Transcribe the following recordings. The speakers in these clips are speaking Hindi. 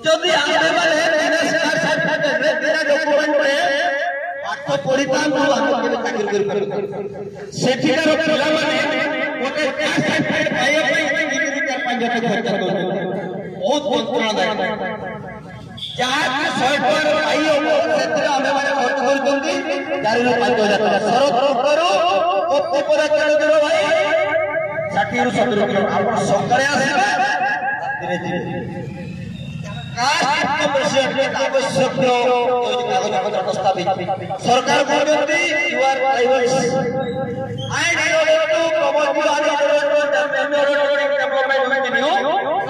যদি ଆମେ ମାନେ ଡକୁମେଣ୍ଟରେ ପାଠ ପଢିଥାନ୍ତୁ ଆମେ କେବେ ଚାକିରି କରିପାରିବୁ। ସେଠିକାର ପିଲାମାନେ ଗୋଟେ ପାଇବା ପାଇଁ 3-4-5 ଲକ୍ଷ ଖର୍ଚ୍ଚ କରୁଛନ୍ତି। ବହୁତ ଯନ୍ତ୍ରଣାଦାୟକ। ଯାହା 100 ଟଙ୍କାର ପାଇ ହବ ସେଥିରେ ଆମେ ମାନେ ଖର୍ଚ୍ଚ କରୁଛନ୍ତି 4,000 ରୁ 5,000 ଟଙ୍କା। ସରକାରରୁ ଉପରାଜ୍ୟର ଭାଇ 60 ରୁ 70 କିଲୋ ଆପଣ ସକାଳେ ଆସିବେ ରାତିରେ ଯିବେ। सरकार कहते you are private and in order to promote you are development in you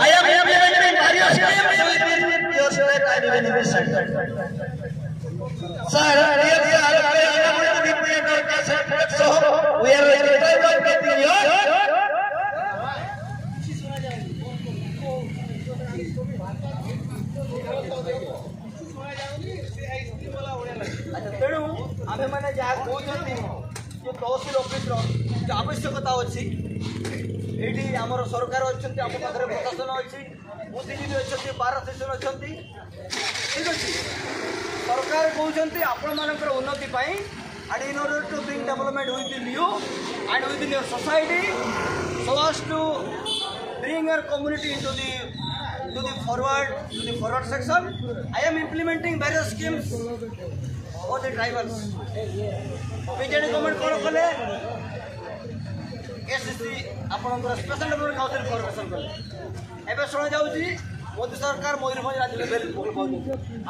I am implementing various schemes within your state and even in this side. Sir, we are implementing your तेणु आम मैंने जहाँ कहते जो तहसिल ऑफिस जो आवश्यकता अच्छी ये आमर सरकार अच्छा आम पाखे प्रशासन अच्छी बुद्धिजीवी अच्छा बार सेसन अच्छा ठीक अच्छे सरकार कहते आपण मान उन्नति and in order to bring development within you and within your society so as to bring your community into the forward section. I am implementing various schemes for the tribals. BJD government कौन कले SSC आपनकर स्पेशल डेवलपमेंट काउंसिल फॉर्मेशन कले एबे सुना जाउची मोदी सरकार मयूरभंज राज्य लेवल पाउछ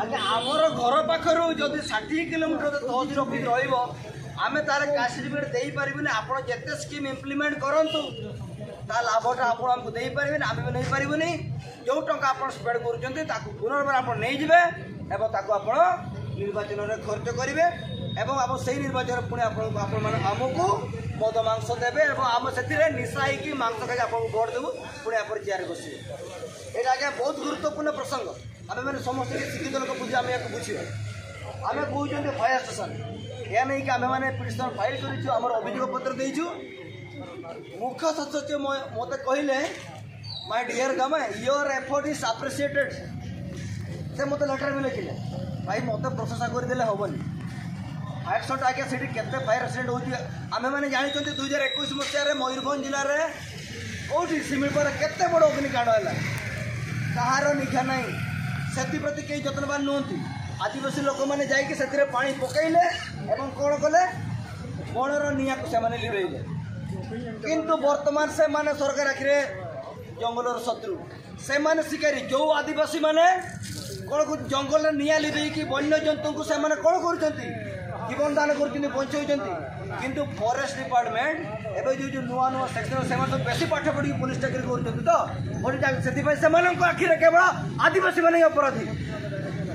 आगे हमर घर पाखरु जदि 60 किलोमीटर तहसील ऑफिस रहिबो आमे तार कास्ट सर्टिफिकेट देई परिबिने आपण जेते स्कीम इंप्लीमेंट करंतु ता लाभटा आपण हमको देई परिबिने आमे नै परिबोनी जो टंका आपण स्पेड करूचंती ताकू पुनर्बार आपण नै जिवे एवं ताकू आपण निर्वाचन रे खर्च करिवे एवं आप सही निर्वाचन पुणे आपण मान हमको मद मांस देवे एवं आम से निशाई की मांस खाई आपको भोट देवु पुणे आप चेयर बसवे ये आज्ञा बहुत गुरुत्वपूर्ण प्रसंग आम मैंने समस्त शिक्षित लोक बुझे आम या बुझे आम कहते फायर स्टेशन या नहीं कि आम मैंने पिटिशन फाइल कर अभियोग पत्र देचु मुख्य सचिव मत कहले माय डियर गामा योर एफर्ट इज अप्रिशिएटेड से मत लेटर में लिखिले भाई मत प्रोसेस करदे हेनी 100 आज्ञा से फायर एक्सीडेंट होती आम मैंने जानते 2021 मसीह मयूरभंज जिले में कौटी सिमिलपुर केते बड़ अग्निकांड है कहार निखा ना से प्रति कई जत्नवान नुहति आदिवासी लोक मैंने जाकि पानी पकईले और कौन कले बणर निया को से लिभेले किंतु वर्तमान से माने सरकार आखिरे जंगलर शत्रु से माने शिकारी जो आदिवासी माने कौन जंगल निया लिभेकी वन्य जंतु को से माने कौन करछंती जीवन दान करछंती बंचौछंती किंतु फॉरेस्ट डिपार्टमेंट एवं जो नुआ नुआ सेक्शन से बेसी पाठ पढ़ी पुलिस चाकरी कर आखिरे केवल आदिवासी मैंने अपराधी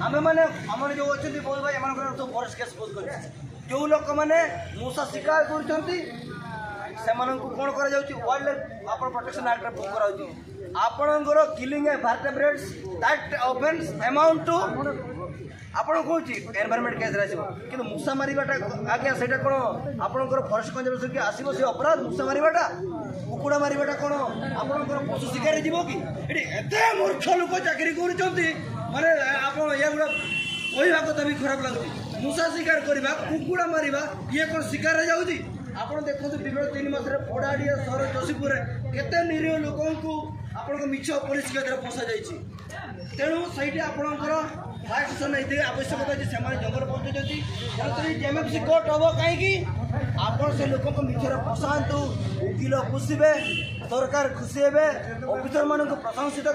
आम मैंने आम जो अच्छे बोल भाई एम फॉरेस्ट केस पोज कर जो लोक मैंने मूषा शिकार कर कौन कर wild life protection act book कर आपणकर killing a vertebrates that offense amount to आपन कहूँ एनवायरमेंट केस कि मूषा मारिबाटा आज्ञा से कौन आपंकर फरेस्ट कंजर्वेशन के आसो से अपराध मूषा मारिबाटा कुकुड़ा मारिबाटा कौन आपंकर पशु शिकार जीव कि एते मूर्ख लोक चाकरी कर माने आप गुड़ा कहवा कथा भी खराब लगुच मूषा शिकार करवा कुकुड़ा मारिबा ये कौन शिकार जाऊँगी आप देखते विगत 3 मास पड़ाड़िया सहर जोशीपुर केते निरीह लोक आपण मिछ पुलिस के फसा जाइए तेणु सही आपंकर फायर स्टेशन ये आवश्यकता अच्छे से जंगल पहुँचुँच जेएमएफसी कोर्ट हम कहीं आप से लोक मिछर फसातु वकिल खुशे सरकार खुशी हे अफिसर मान प्रशंसित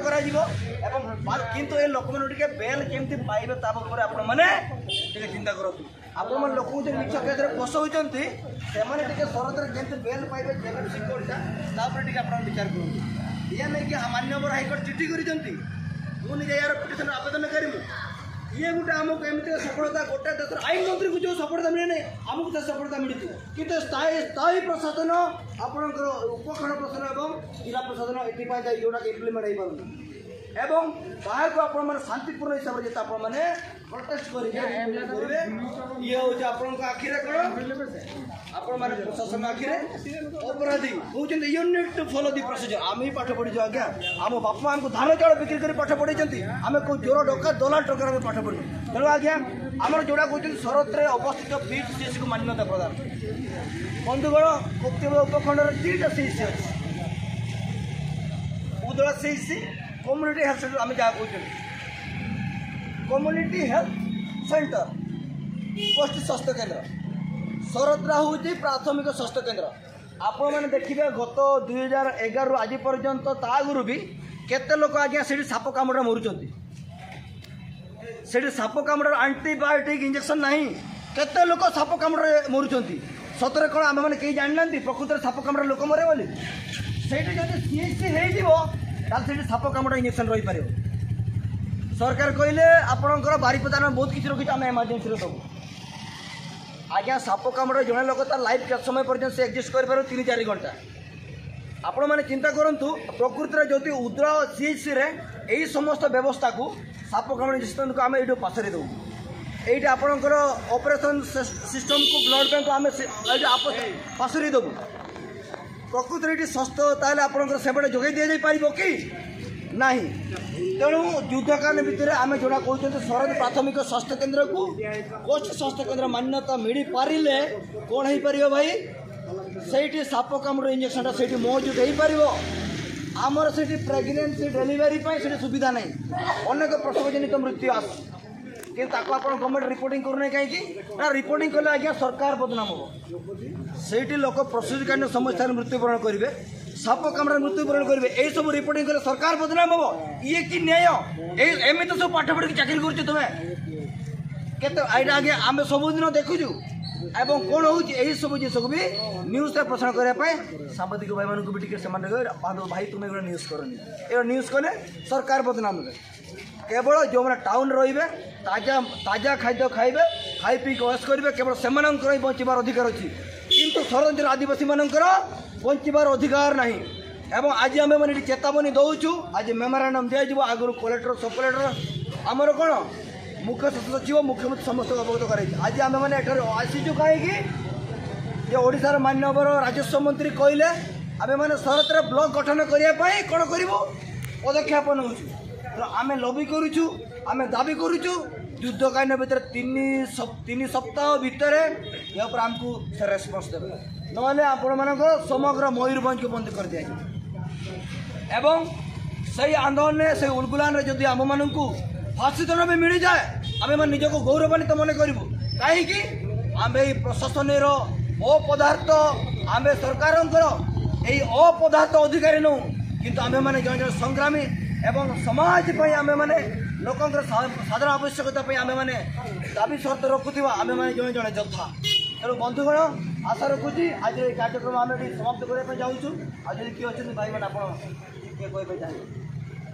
किंतु ये लोक मैंने बेल केमती पाइबे आपने चिंता करूँ आपण लोक जो मिछ केस फसाऊँच से सरकार केमती बेल पाइबे जेएमएफसी कोर्टा विचार करूँ ये नहीं कि मान्यवर हाइकोर्ट चिठी कर मुझे यार पिटिशन आवेदन करूँ ये गोटे आमको एमती सफलता गोटे देश आईन मंत्री को जो सफलता मिले आमको तो सफलता मिली कि स्थायी प्रशासन आपंकर उपखंड प्रशासन और जिला प्रशासन ये जोटा इम्प्लीमेंट हो पार एवं बाहर को आपण माने शांतिपूर्ण हिसाब रे आपण माने प्रोटेस्ट करिवे ये हो जे आपण को आखिरे कोन आपण माने प्रशासन आखिरे अपराधी होचन you need to follow the procedure आमी पाठ पढि जो आज्ञा हम बापा हमको धान चाउल बिक्री करी पाठ पढि जंती हमें को जोर डका दलाल टकर में पाठ पढि तेणु आज्ञा हमर जोड़ा कहते शरत रे अवस्थित बीच सीसी को मान्यता प्रदान बंधुगण कोक्तिबे उपखंडर 3टा सीसी अछि उदला सीसी कम्युनिटी हेल्थ सेंटर आम जहाँ कहते कम्युनिटी हेल्थ सेंटर गोष्ठी स्वास्थ्य केन्द्र शरतरा हूँ प्राथमिक स्वास्थ्य केन्द्र आपण मैंने देखिए गत 2011 रु आज पर्यंत ता आगुरी भी केते लोक आज्ञा से साप कामुड़ा मरुंच से साप कामुड़ा आंटीबायोटिक इंजेक्शन नहीं केते लोक साप कामुड़ा मरुंच सतरे कौन आम मैंने कहीं जाना प्रकृत साप कामुड़ा लोक मरे बोली से सीएचसी हो साप कामुड़ा इंजेक्शन रही पार सरकार कहले आपणकर बारिपदार में बहुत किसी रखी आम इमरजेन्सी दबू आज्ञा साप कामुड़ा जड़े लोक तार लाइफ के समय पर्यटन से एक्जिस्ट कर 3-4 घंटा आपण मैंने चिंता करूँ प्रकृति में जो उद्रा सीएचसी रे यही समस्त व्यवस्था को साप कामुड़ा इंजेक्शन को आम ये पासरी देवु ये आपणकर ऑपरेशन सिस्टम को ब्लड बैंक आम पासरी देवु प्रकृति ये स्वस्थ ताले आपणकर सेवाटा जोगाई दि जापर कि नहीं तेणु युद्धकाल भितर आम जोड़ा कहते शरद प्राथमिक स्वास्थ्य केन्द्र को गोष्ठी स्वास्थ्य केन्द्र मान्यता मिल पारे कौन हो पार भाई से साप कामुड़ इंजेक्शन से मौजूद हो पार आमर से प्रेगनेंसी डेलीवरी से सुविधा नहीं अनेक प्रसव जनित मृत्यु आस कि गवर्नमेंट रिपोर्टिंग करूना कहीं रिपोर्टिंग कले आज्ञा सरकार बदनाम हम से लोक प्रसूतिकालीन समस्या मृत्युवरण करेंगे साप कामुड़ा मृत्युवरण करेंगे यही सब रिपोर्टिंग कले सरकार बदनाम हम ये कि न्याय एम तो सब पाठ पढ़ी चाकरी कर तुम्हें आगे आम सबुदिन देखुचु एवं कौन हो सब जिस भी न्यूज प्रसारण करने सांबादिक भाई मानक भी भाई तुम्हें गोटे न्यूज करनी ये न्यूज कले सरकार बदनाम हे केवल जो मैंने टाउन रे ताजा ताजा खाद्य खाइबे खाई पी वश करेंगे केवल से बचार अधिकार अच्छी किंतु सरंचल आदिवासी मानकर बचार अधिकार नहीं एवं आज आम मैंने चेतावनी दौचु आज मेमोरांडम दिज्व आगुरी कलेक्टर सब कलेक्टर आमर कौन मुख्य सचिव मुख्यमंत्री समस्त अवगत कराई आज आम मैंने आसीचु कहीं ओडार मान्यवर राजस्व मंत्री कहले आम मैंने शरत ब्लॉक गठन करने कौन करूँ पदक्षेप नौचु तो आम लबी करुचु आम दाबी करुचु युद्धकालीन भितर 3 सप्ताह भितर या आमको से रेस्पन्स देवे ना आपण मान समग्र मयूरभंज को बंद कर दिया एवं सही आंदोलन से उलगुलान जदि आम मान फांसी दंड भी मिल जाए आम मैंने निजक गौरवान्वित मन करूँ कहीं आम प्रशासन अपदार्थ आम सरकार अपदार्थ अधिकारी नौ किंतु आम मैंने जन जन संग्रामी एवं समाज आम मैंने लोकंर साधारण आवश्यकता आम मैंने दाबी शर्त रखुवा आम मैंने जड़े जड़े योद्धा तेणु बंधुगण आशा रखुची आज कार्यक्रम आम समाप्त करने जाऊँ आज किए अच्छे भाई मैंने आप किए कह चाहिए